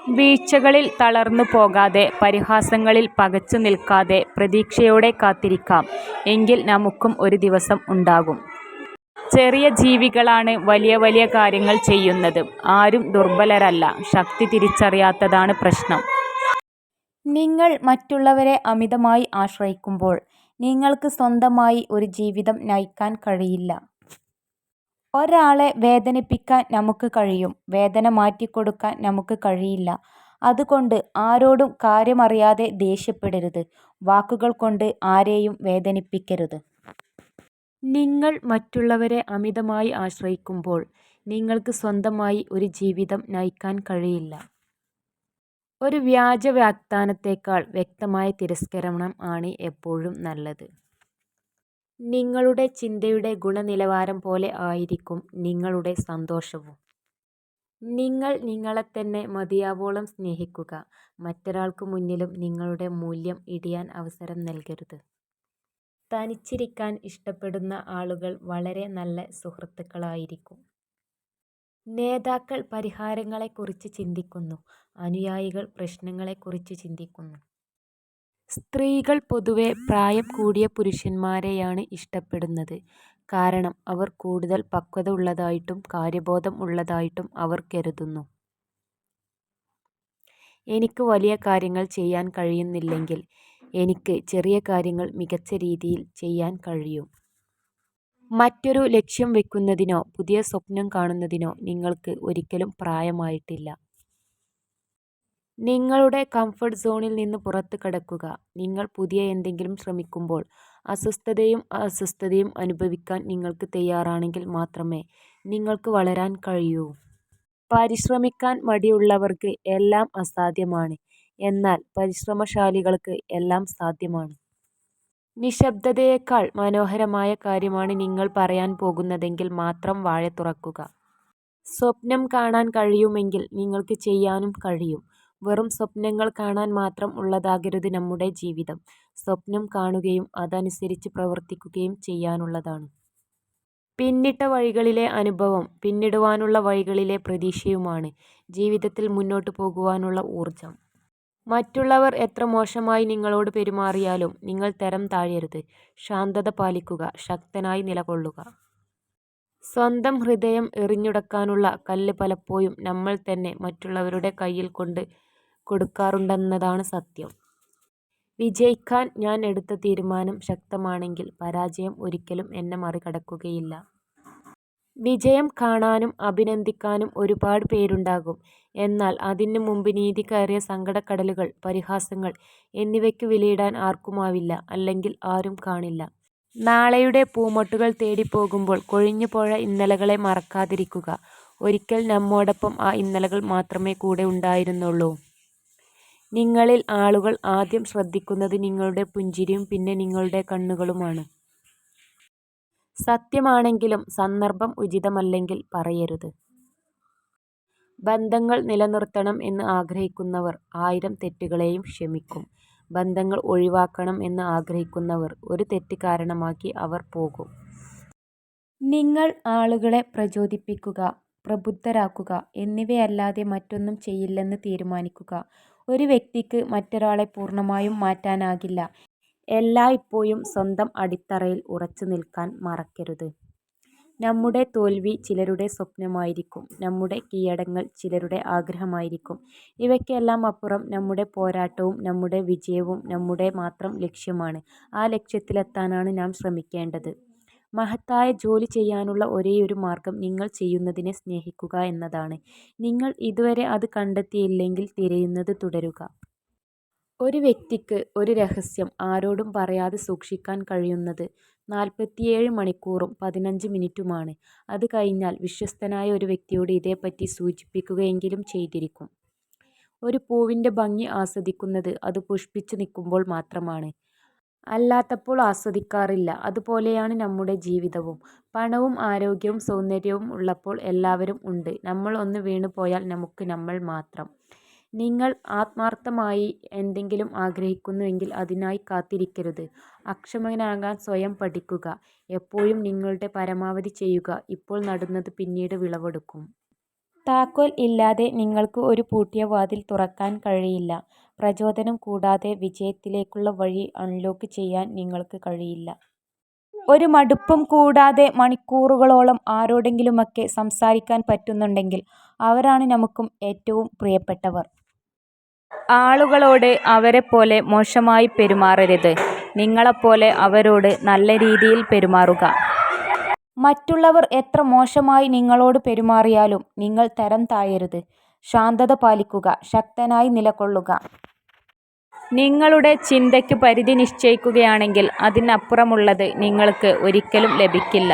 വീഴ്ചകളിൽ തളർന്നു പോകാതെ, പരിഹാസങ്ങളിൽ പകച്ചു നിൽക്കാതെ പ്രതീക്ഷയോടെ കാത്തിരിക്കാം. എങ്കിൽ നമുക്കും ഒരു ദിവസം ഉണ്ടാകും. ചെറിയ ജീവികളാണ് വലിയ വലിയ കാര്യങ്ങൾ ചെയ്യുന്നത്. ആരും ദുർബലരല്ല, ശക്തി തിരിച്ചറിയാത്തതാണ് പ്രശ്നം. നിങ്ങൾ മറ്റുള്ളവരെ അമിതമായി ആശ്രയിക്കുമ്പോൾ നിങ്ങൾക്ക് സ്വന്തമായി ഒരു ജീവിതം നയിക്കാൻ കഴിയില്ല. ഒരാളെ വേദനിപ്പിക്കാൻ നമുക്ക് കഴിയും, വേദന മാറ്റിക്കൊടുക്കാൻ നമുക്ക് കഴിയില്ല. അതുകൊണ്ട് ആരോടും കാര്യമറിയാതെ ദേഷ്യപ്പെടരുത്. വാക്കുകൾ കൊണ്ട് ആരെയും വേദനിപ്പിക്കരുത്. നിങ്ങൾ മറ്റുള്ളവരെ അമിതമായി ആശ്രയിക്കുമ്പോൾ നിങ്ങൾക്ക് സ്വന്തമായി ഒരു ജീവിതം നയിക്കാൻ കഴിയില്ല. ഒരു വ്യാജ വാഗ്ദാനത്തേക്കാൾ വ്യക്തമായ തിരസ്കരണം ആണ് എപ്പോഴും നല്ലത്. നിങ്ങളുടെ ചിന്തയുടെ ഗുണനിലവാരം പോലെ ആയിരിക്കും നിങ്ങളുടെ സന്തോഷവും. നിങ്ങൾ നിങ്ങളെത്തന്നെ മതിയാവോളം സ്നേഹിക്കുക. മറ്റൊരാൾക്ക് മുന്നിലും നിങ്ങളുടെ മൂല്യം ഇടിയാൻ അവസരം നൽകരുത്. തനിച്ചിരിക്കാൻ ഇഷ്ടപ്പെടുന്ന ആളുകൾ വളരെ നല്ല സുഹൃത്തുക്കളായിരിക്കും. നേതാക്കൾ പരിഹാരങ്ങളെക്കുറിച്ച് ചിന്തിക്കുന്നു, അനുയായികൾ പ്രശ്നങ്ങളെക്കുറിച്ച് ചിന്തിക്കുന്നു. സ്ത്രീകൾ പൊതുവെ പ്രായം കൂടിയ പുരുഷന്മാരെയാണ് ഇഷ്ടപ്പെടുന്നത്. കാരണം അവർ കൂടുതൽ പക്വത ഉള്ളതായിട്ടും കാര്യബോധം ഉള്ളതായിട്ടും അവർ കരുതുന്നു. എനിക്ക് വലിയ കാര്യങ്ങൾ ചെയ്യാൻ കഴിയുന്നില്ലെങ്കിൽ എനിക്ക് ചെറിയ കാര്യങ്ങൾ മികച്ച രീതിയിൽ ചെയ്യാൻ കഴിയും. മറ്റൊരു ലക്ഷ്യം വെക്കുന്നതിനോ പുതിയ സ്വപ്നം കാണുന്നതിനോ നിങ്ങൾക്ക് ഒരിക്കലും പ്രായമായിട്ടില്ല. നിങ്ങളുടെ കംഫർട്ട് സോണിൽ നിന്ന് പുറത്ത് കടക്കുക. നിങ്ങൾ പുതിയ എന്തെങ്കിലും ശ്രമിക്കുമ്പോൾ അസ്വസ്ഥതയും അസ്വസ്ഥതയും അനുഭവിക്കാൻ നിങ്ങൾക്ക് തയ്യാറാണെങ്കിൽ മാത്രമേ നിങ്ങൾക്ക് വളരാൻ കഴിയൂ. പരിശ്രമിക്കാൻ മടിയുള്ളവർക്ക് എല്ലാം അസാധ്യമാണ്. എന്നാൽ പരിശ്രമശാലികൾക്ക് എല്ലാം സാധ്യമാണ്. നിശബ്ദതയേക്കാൾ മനോഹരമായ കാര്യമാണ് നിങ്ങൾ പറയാൻ പോകുന്നതെങ്കിൽ മാത്രം വായ തുറക്കുക. സ്വപ്നം കാണാൻ കഴിയുമെങ്കിൽ നിങ്ങൾക്ക് ചെയ്യാനും കഴിയും. വെറും സ്വപ്നങ്ങൾ കാണാൻ മാത്രം ഉള്ളതാകരുത് നമ്മുടെ ജീവിതം. സ്വപ്നം കാണുകയും അതനുസരിച്ച് പ്രവർത്തിക്കുകയും ചെയ്യാനുള്ളതാണ്. പിന്നിട്ട വഴികളിലെ അനുഭവം പിന്നിടുവാനുള്ള വഴികളിലെ പ്രതീക്ഷയുമാണ് ജീവിതത്തിൽ മുന്നോട്ട് പോകുവാനുള്ള ഊർജം. മറ്റുള്ളവർ എത്ര മോശമായി നിങ്ങളോട് പെരുമാറിയാലും നിങ്ങൾ തരം താഴരുത്. ശാന്തത പാലിക്കുക, ശക്തനായി നിലകൊള്ളുക. സ്വന്തം ഹൃദയം എറിഞ്ഞുടക്കാനുള്ള കല്ല് പലപ്പോഴും നമ്മൾ തന്നെ മറ്റുള്ളവരുടെ കയ്യിൽ കൊണ്ട് കൊടുക്കാറുണ്ടെന്നതാണ് സത്യം. വിജയിക്കാൻ ഞാൻ എടുത്ത തീരുമാനം ശക്തമാണെങ്കിൽ പരാജയം ഒരിക്കലും എന്നെ മറികടക്കുകയില്ല. വിജയം കാണാനും അഭിനന്ദിക്കാനും ഒരുപാട് പേരുണ്ടാകും. എന്നാൽ അതിനു മുമ്പ് നീതി കയറിയ സങ്കടക്കടലുകൾ, പരിഹാസങ്ങൾ എന്നിവയ്ക്ക് വിലയിടാൻ ആർക്കുമാവില്ല, അല്ലെങ്കിൽ ആരും കാണില്ല. നാളെയുടെ പൂമൊട്ടുകൾ തേടിപ്പോകുമ്പോൾ കൊഴിഞ്ഞുപോയ ഇന്നലകളെ മറക്കാതിരിക്കുക. ഒരിക്കൽ നമ്മോടൊപ്പം ആ ഇന്നലകൾ മാത്രമേ കൂടെ ഉണ്ടായിരുന്നുള്ളൂ. നിങ്ങളിൽ ആളുകൾ ആദ്യം ശ്രദ്ധിക്കുന്നത് നിങ്ങളുടെ പുഞ്ചിരിയും പിന്നെ നിങ്ങളുടെ കണ്ണുകളുമാണ്. സത്യമാണെങ്കിലും സന്ദർഭം ഉചിതമല്ലെങ്കിൽ പറയരുത്. ബന്ധങ്ങൾ നിലനിർത്തണം എന്ന് ആഗ്രഹിക്കുന്നവർ 1000 തെറ്റുകളെയും ക്ഷമിക്കും. ബന്ധങ്ങൾ ഒഴിവാക്കണം എന്ന് ആഗ്രഹിക്കുന്നവർ ഒരു തെറ്റ് കാരണമാക്കി അവർ പോകും. നിങ്ങൾ ആളുകളെ പ്രചോദിപ്പിക്കുക, പ്രബുദ്ധരാക്കുക എന്നിവയല്ലാതെ മറ്റൊന്നും ചെയ്യില്ലെന്ന് തീരുമാനിക്കുക. ഒരു വ്യക്തിക്ക് മറ്റൊരാളെ പൂർണ്ണമായും മാറ്റാനാകില്ല. എല്ലായ്പ്പോഴും സ്വന്തം അടിത്തറയിൽ ഉറച്ചു നിൽക്കാൻ മറക്കരുത്. നമ്മുടെ തോൽവി ചിലരുടെ സ്വപ്നമായിരിക്കും. നമ്മുടെ കീഴടങ്ങൽ ചിലരുടെ ആഗ്രഹമായിരിക്കും. ഇവയ്ക്കെല്ലാം അപ്പുറം നമ്മുടെ പോരാട്ടവും നമ്മുടെ വിജയവും നമ്മുടെ മാത്രം ലക്ഷ്യമാണ്. ആ ലക്ഷ്യത്തിലെത്താനാണ് നാം ശ്രമിക്കേണ്ടത്. മഹത്തായ ജോലി ചെയ്യാനുള്ള ഒരേയൊരു മാർഗം നിങ്ങൾ ചെയ്യുന്നതിനെ സ്നേഹിക്കുക എന്നതാണ്. നിങ്ങൾ ഇതുവരെ അത് കണ്ടെത്തിയില്ലെങ്കിൽ തിരയുന്നത് തുടരുക. ഒരു വ്യക്തിക്ക് ഒരു രഹസ്യം ആരോടും പറയാതെ സൂക്ഷിക്കാൻ കഴിയുന്നത് 47 മണിക്കൂറും 15 മിനിറ്റുമാണ്. അത് കഴിഞ്ഞാൽ വിശ്വസ്തനായ ഒരു വ്യക്തിയോട് ഇതേപ്പറ്റി സൂചിപ്പിക്കുകയെങ്കിലും ചെയ്തിരിക്കും. ഒരു പൂവിൻ്റെ ഭംഗി ആസ്വദിക്കുന്നത് അത് പുഷ്പിച്ച് നിൽക്കുമ്പോൾ മാത്രമാണ്. അല്ലാത്തപ്പോൾ ആസ്വദിക്കാറില്ല. അതുപോലെയാണ് നമ്മുടെ ജീവിതവും. പണവും ആരോഗ്യവും സൗന്ദര്യവും ഉള്ളപ്പോൾ എല്ലാവരും ഉണ്ട്. നമ്മൾ ഒന്ന് വീണുപോയാൽ നമുക്ക് നമ്മൾ മാത്രം. നിങ്ങൾ ആത്മാർത്ഥമായി എന്തെങ്കിലും ആഗ്രഹിക്കുന്നുവെങ്കിൽ അതിനായി കാത്തിരിക്കരുത്. അക്ഷമനാകാൻ സ്വയം പഠിക്കുക. എപ്പോഴും നിങ്ങളുടെ പരമാവധി ചെയ്യുക. ഇപ്പോൾ നടുന്നത് പിന്നീട് വിളവെടുക്കും. താക്കോൽ ഇല്ലാതെ നിങ്ങൾക്ക് ഒരു പൂട്ടിയ വാതിൽ തുറക്കാൻ കഴിയില്ല. പ്രചോദനം കൂടാതെ വിജയത്തിലേക്കുള്ള വഴി അൺലോക്ക് ചെയ്യാൻ നിങ്ങൾക്ക് കഴിയില്ല. ഒരു മടുപ്പും കൂടാതെ മണിക്കൂറുകളോളം ആരോടെങ്കിലുമൊക്കെ സംസാരിക്കാൻ പറ്റുന്നുണ്ടെങ്കിൽ അവരാണ് നമുക്കും ഏറ്റവും പ്രിയപ്പെട്ടവർ. ആളുകളോട് അവരെപ്പോലെ മോശമായി പെരുമാറരുത്. നിങ്ങളെപ്പോലെ അവരോട് നല്ല രീതിയിൽ പെരുമാറുക. മറ്റുള്ളവർ എത്ര മോശമായി നിങ്ങളോട് പെരുമാറിയാലും നിങ്ങൾ തരം താഴരുത്. ശാന്തത പാലിക്കുക. ശക്തനായി നിലകൊള്ളുക. നിങ്ങളുടെ ചിന്തയ്ക്ക് പരിധി നിശ്ചയിക്കുകയാണെങ്കിൽ അതിനപ്പുറമുള്ളത് നിങ്ങൾക്ക് ഒരിക്കലും ലഭിക്കില്ല.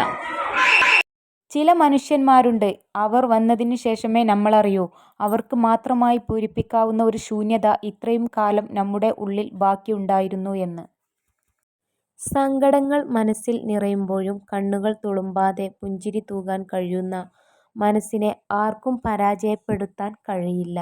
ചില മനുഷ്യന്മാരുണ്ട്, അവർ വന്നതിന് ശേഷമേ നമ്മളറിയൂ അവർക്ക് മാത്രമായി പൂരിപ്പിക്കാവുന്ന ഒരു ശൂന്യത ഇത്രയും കാലം നമ്മുടെ ഉള്ളിൽ ബാക്കിയുണ്ടായിരുന്നു എന്ന്. സങ്കടങ്ങൾ മനസ്സിൽ നിറയുമ്പോഴും കണ്ണുകൾ തുളുമ്പാതെ പുഞ്ചിരി തൂകാൻ കഴിയുന്ന മനസ്സിനെ ആർക്കും പരാജയപ്പെടുത്താൻ കഴിയില്ല.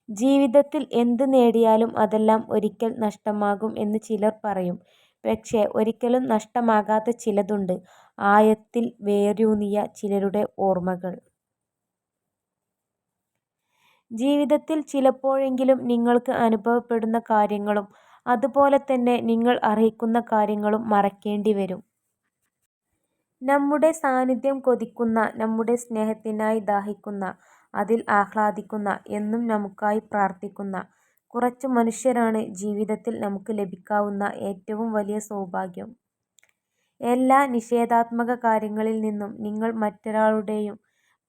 ജീവിതത്തിൽ എന്ത് നേടിയാലും അതെല്ലാം ഒരിക്കൽ നഷ്ടമാകും എന്ന് ചിലർ പറയും. പക്ഷേ ഒരിക്കലും നഷ്ടമാകാത്ത ചിലതുണ്ട്. ആഴത്തിൽ വേരൂന്നിയ ചിലരുടെ ഓർമ്മകൾ. ജീവിതത്തിൽ ചിലപ്പോഴെങ്കിലും നിങ്ങൾക്ക് അനുഭവപ്പെടുന്ന കാര്യങ്ങളും അതുപോലെ തന്നെ നിങ്ങൾ അർഹിക്കുന്ന കാര്യങ്ങളും മറക്കേണ്ടി വരും. നമ്മുടെ സാന്നിധ്യം കൊതിക്കുന്ന, നമ്മുടെ സ്നേഹത്തിനായി ദാഹിക്കുന്ന, അതിൽ ആഹ്ലാദിക്കുന്ന, എന്നും നമുക്കായി പ്രാർത്ഥിക്കുന്ന കുറച്ചു മനുഷ്യരാണ് ജീവിതത്തിൽ നമുക്ക് ലഭിക്കാവുന്ന ഏറ്റവും വലിയ സൗഭാഗ്യം. എല്ലാ നിഷേധാത്മക കാര്യങ്ങളിൽ നിന്നും നിങ്ങൾ മറ്റൊരാളുടെയും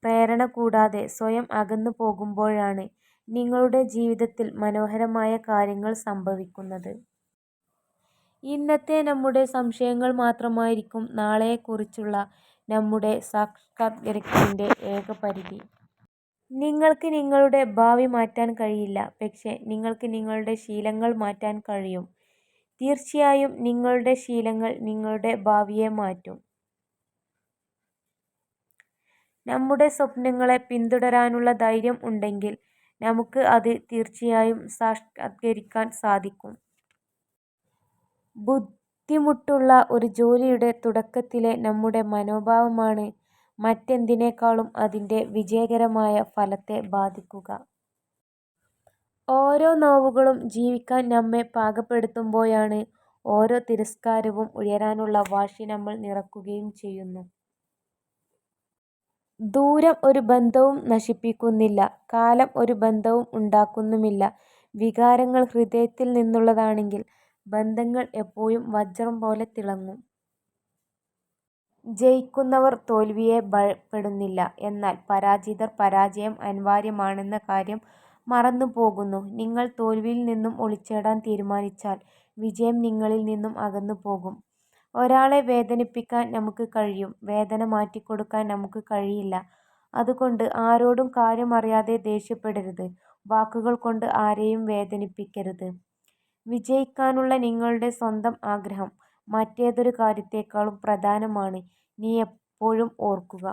പ്രേരണ കൂടാതെ സ്വയം അകന്നു പോകുമ്പോഴാണ് നിങ്ങളുടെ ജീവിതത്തിൽ മനോഹരമായ കാര്യങ്ങൾ സംഭവിക്കുന്നത്. ഇന്നത്തെ നമ്മുടെ സംശയങ്ങൾ മാത്രമായിരിക്കും നാളെയെക്കുറിച്ചുള്ള നമ്മുടെ സാക്ഷാത്കാരത്തിൻ്റെ ഏക പരിധി. നിങ്ങൾക്ക് നിങ്ങളുടെ ഭാവി മാറ്റാൻ കഴിയില്ല, പക്ഷേ നിങ്ങൾക്ക് നിങ്ങളുടെ ശീലങ്ങൾ മാറ്റാൻ കഴിയും. തീർച്ചയായും നിങ്ങളുടെ ശീലങ്ങൾ നിങ്ങളുടെ ഭാവിയെ മാറ്റും. നമ്മുടെ സ്വപ്നങ്ങളെ പിന്തുടരാനുള്ള ധൈര്യം ഉണ്ടെങ്കിൽ നമുക്ക് അത് തീർച്ചയായും സാക്ഷാത്കരിക്കാൻ സാധിക്കും. ബുദ്ധിമുട്ടുള്ള ഒരു ജോലിയുടെ തുടക്കത്തിലെ നമ്മുടെ മനോഭാവമാണ് മറ്റെന്തിനേക്കാളും അതിൻ്റെ വിജയകരമായ ഫലത്തെ ബാധിക്കുക. ഓരോ നോവുകളും ജീവിക്കാൻ നമ്മെ പാകപ്പെടുത്തുമ്പോഴാണ് ഓരോ തിരസ്കാരവും ഉയരാനുള്ള വാശി നമ്മൾ നിറക്കുകയും ചെയ്യുന്നു. ദൂരം ഒരു ബന്ധവും നശിപ്പിക്കുന്നില്ല. കാലം ഒരു ബന്ധവും ഉണ്ടാക്കുന്നുമില്ല. വികാരങ്ങൾ ഹൃദയത്തിൽ നിന്നുള്ളതാണെങ്കിൽ ബന്ധങ്ങൾ എപ്പോഴും വജ്രം പോലെ തിളങ്ങും. ജയിക്കുന്നവർ തോൽവിയെ ഭയപ്പെടുന്നില്ല. എന്നാൽ പരാജിതർ പരാജയം അനിവാര്യമാണെന്ന കാര്യം മറന്നുപോകുന്നു. നിങ്ങൾ തോൽവിയിൽ നിന്നും ഒളിച്ചോടാൻ തീരുമാനിച്ചാൽ വിജയം നിങ്ങളിൽ നിന്നും അകന്നുപോകും. ഒരാളെ വേദനിപ്പിക്കാൻ നമുക്ക് കഴിയും, വേദന മാറ്റിക്കൊടുക്കാൻ നമുക്ക് കഴിയില്ല. അതുകൊണ്ട് ആരോടും കാര്യമറിയാതെ ദേഷ്യപ്പെടരുത്. വാക്കുകൾ കൊണ്ട് ആരെയും വേദനിപ്പിക്കരുത്. വിജയിക്കാനുള്ള നിങ്ങളുടെ സ്വന്തം ആഗ്രഹം മറ്റേതൊരു കാര്യത്തേക്കാളും പ്രധാനമാണ് നീ എപ്പോഴും ഓർക്കുക.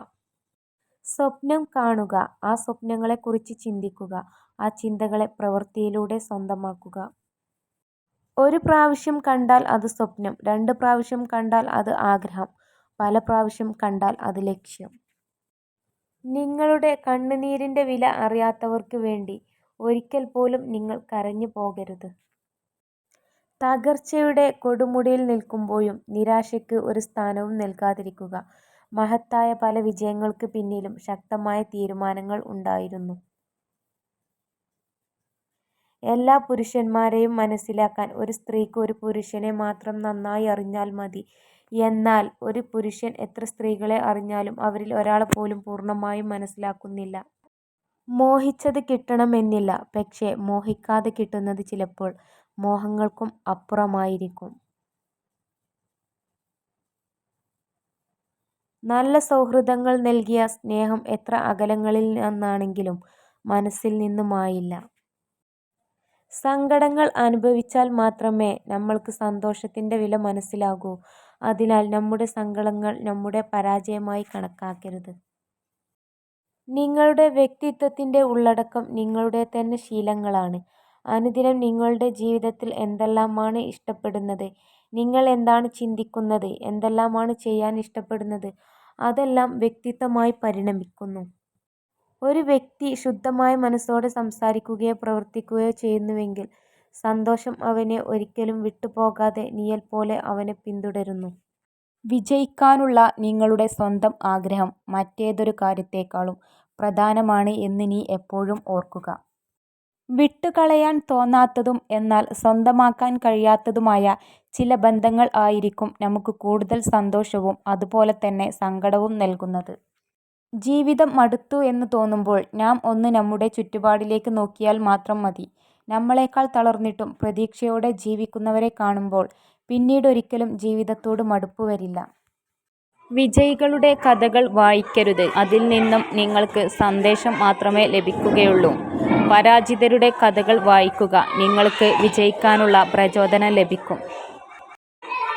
സ്വപ്നം കാണുക, ആ സ്വപ്നങ്ങളെക്കുറിച്ച് ചിന്തിക്കുക, ആ ചിന്തകളെ പ്രവൃത്തിയിലൂടെ സ്വന്തമാക്കുക. ഒരു പ്രാവശ്യം കണ്ടാൽ അത് സ്വപ്നം, 2 പ്രാവശ്യം കണ്ടാൽ അത് ആഗ്രഹം, പല പ്രാവശ്യം കണ്ടാൽ അത് ലക്ഷ്യം. നിങ്ങളുടെ കണ്ണുനീരിൻ്റെ വില അറിയാത്തവർക്ക് വേണ്ടി ഒരിക്കൽ പോലും നിങ്ങൾ കരഞ്ഞു പോകരുത്. തകർച്ചയുടെ കൊടുമുടിയിൽ നിൽക്കുമ്പോഴും നിരാശയ്ക്ക് ഒരു സ്ഥാനവും നൽകാതിരിക്കുക. മഹത്തായ പല വിജയങ്ങൾക്ക് പിന്നിലും ശക്തമായ തീരുമാനങ്ങൾ ഉണ്ടായിരുന്നു. എല്ലാ പുരുഷന്മാരെയും മനസ്സിലാക്കാൻ ഒരു സ്ത്രീക്ക് ഒരു പുരുഷനെ മാത്രം നന്നായി അറിഞ്ഞാൽ മതി. എന്നാൽ ഒരു പുരുഷൻ എത്ര സ്ത്രീകളെ അറിഞ്ഞാലും അവരിൽ ഒരാളെ പോലും പൂർണ്ണമായും മനസ്സിലാക്കുന്നില്ല. മോഹിച്ചത് കിട്ടണമെന്നില്ല, പക്ഷേ മോഹിക്കാതെ കിട്ടുന്നത് ചിലപ്പോൾ മോഹങ്ങൾക്കും അപ്പുറമായിരിക്കും. നല്ല സൗഹൃദങ്ങൾ നൽകിയ സ്നേഹം എത്ര അകലങ്ങളിൽ നിന്നാണെങ്കിലും മനസ്സിൽ നിന്നുമായില്ല. സങ്കടങ്ങൾ അനുഭവിച്ചാൽ മാത്രമേ നമ്മൾക്ക് സന്തോഷത്തിൻ്റെ വില മനസ്സിലാകൂ. അതിനാൽ നമ്മുടെ സങ്കടങ്ങൾ നമ്മുടെ പരാജയമായി കണക്കാക്കരുത്. നിങ്ങളുടെ വ്യക്തിത്വത്തിൻ്റെ ഉള്ളടക്കം നിങ്ങളുടെ തന്നെ ശീലങ്ങളാണ്. അനുദിനം നിങ്ങളുടെ ജീവിതത്തിൽ എന്തെല്ലാമാണ് ഇഷ്ടപ്പെടുന്നത്, നിങ്ങൾ എന്താണ് ചിന്തിക്കുന്നത്, എന്തെല്ലാമാണ് ചെയ്യാൻ ഇഷ്ടപ്പെടുന്നത്, അതെല്ലാം വ്യക്തിത്വമായി പരിണമിക്കുന്നു. ഒരു വ്യക്തി ശുദ്ധമായ മനസ്സോടെ സംസാരിക്കുകയോ പ്രവർത്തിക്കുകയോ ചെയ്യുന്നുവെങ്കിൽ സന്തോഷം അവനെ ഒരിക്കലും വിട്ടുപോകാതെ നിഴൽ പോലെ അവനെ പിന്തുടരുന്നു. വിജയിക്കാനുള്ള നിങ്ങളുടെ സ്വന്തം ആഗ്രഹം മറ്റേതൊരു കാര്യത്തേക്കാളും പ്രധാനമാണ് എന്ന് നീ എപ്പോഴും ഓർക്കുക. വിട്ടുകളയാൻ തോന്നാത്തതും എന്നാൽ സ്വന്തമാക്കാൻ കഴിയാത്തതുമായ ചില ബന്ധങ്ങൾ ആയിരിക്കും നമുക്ക് കൂടുതൽ സന്തോഷവും അതുപോലെ തന്നെ സങ്കടവും നൽകുന്നത്. ജീവിതം മടുത്തു എന്ന് തോന്നുമ്പോൾ നാം ഒന്ന് നമ്മുടെ ചുറ്റുപാടിലേക്ക് നോക്കിയാൽ മാത്രം മതി. നമ്മളെക്കാൾ തളർന്നിട്ടും പ്രതീക്ഷയോടെ ജീവിക്കുന്നവരെ കാണുമ്പോൾ പിന്നീടൊരിക്കലും ജീവിതത്തോട് മടുപ്പ് വരില്ല. വിജയികളുടെ കഥകൾ വായിക്കരുത്. അതിൽ നിന്നും നിങ്ങൾക്ക് സന്ദേശം മാത്രമേ ലഭിക്കുകയുള്ളൂ. പരാജിതരുടെ കഥകൾ വായിക്കുക. നിങ്ങൾക്ക് വിജയിക്കാനുള്ള പ്രചോദനം ലഭിക്കും.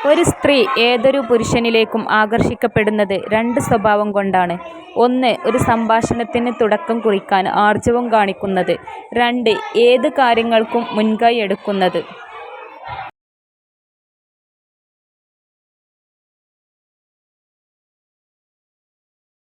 ഒരു സ്ത്രീ ഏതൊരു പുരുഷനിലേക്കും ആകർഷിക്കപ്പെടുന്നത് രണ്ട് സ്വഭാവം കൊണ്ടാണ്. ഒന്ന്, ഒരു സംഭാഷണത്തിന് തുടക്കം കുറിക്കാൻ ആർജവം കാണിക്കുന്നത്. രണ്ട്, ഏത് കാര്യങ്ങൾക്കും മുൻകൈ എടുക്കുന്നത്.